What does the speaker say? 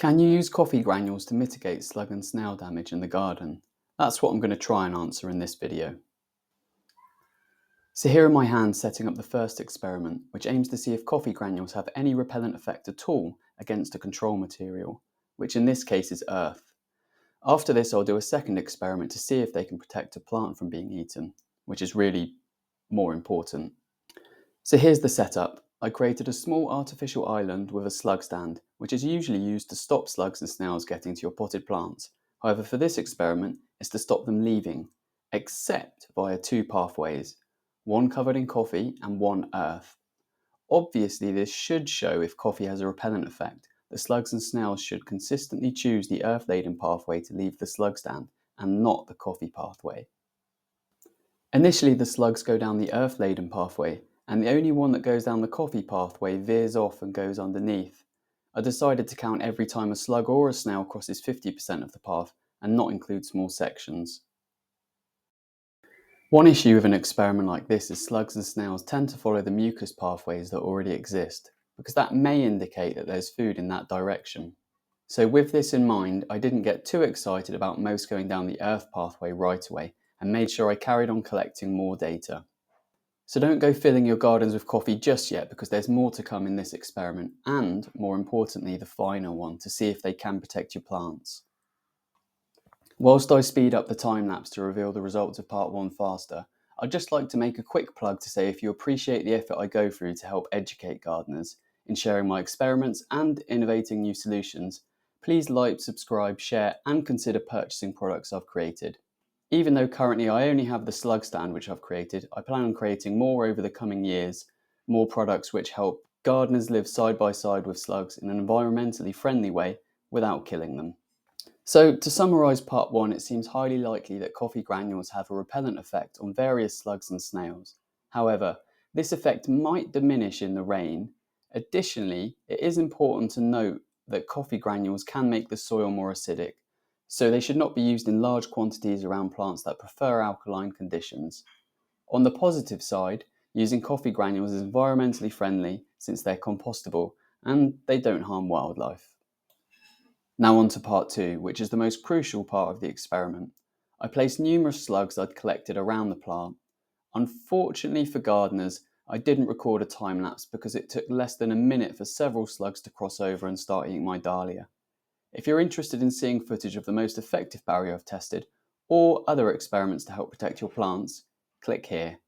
Can you use coffee granules to mitigate slug and snail damage in the garden? That's what I'm going to try and answer in this video. So here are my hands setting up the first experiment, which aims to see if coffee granules have any repellent effect at all against a control material, which in this case is earth. After this, I'll do a second experiment to see if they can protect a plant from being eaten, which is really more important. So here's the setup. I created a small artificial island with a slug stand, which is usually used to stop slugs and snails getting to your potted plants. However, for this experiment, it's to stop them leaving, except via two pathways, one covered in coffee and one earth. Obviously, this should show if coffee has a repellent effect. The slugs and snails should consistently choose the earth-laden pathway to leave the slug stand and not the coffee pathway. Initially, the slugs go down the earth-laden pathway, and the only one that goes down the coffee pathway veers off and goes underneath. I decided to count every time a slug or a snail crosses 50% of the path and not include small sections. One issue with an experiment like this is slugs and snails tend to follow the mucus pathways that already exist, because that may indicate that there's food in that direction. So with this in mind, I didn't get too excited about most going down the earth pathway right away and made sure I carried on collecting more data. So don't go filling your gardens with coffee just yet, because there's more to come in this experiment and, more importantly, the final one to see if they can protect your plants. Whilst I speed up the time lapse to reveal the results of part 1 faster, I'd just like to make a quick plug to say if you appreciate the effort I go through to help educate gardeners in sharing my experiments and innovating new solutions, please like, subscribe, share and consider purchasing products I've created. Even though currently I only have the slug stand which I've created, I plan on creating more over the coming years, more products which help gardeners live side by side with slugs in an environmentally friendly way without killing them. So to summarise part 1, it seems highly likely that coffee granules have a repellent effect on various slugs and snails. However, this effect might diminish in the rain. Additionally, it is important to note that coffee granules can make the soil more acidic, so they should not be used in large quantities around plants that prefer alkaline conditions. On the positive side, using coffee granules is environmentally friendly since they're compostable and they don't harm wildlife. Now on to part 2, which is the most crucial part of the experiment. I placed numerous slugs I'd collected around the plant. Unfortunately for gardeners, I didn't record a time lapse because it took less than a minute for several slugs to cross over and start eating my dahlia. If you're interested in seeing footage of the most effective barrier I've tested, or other experiments to help protect your plants, click here.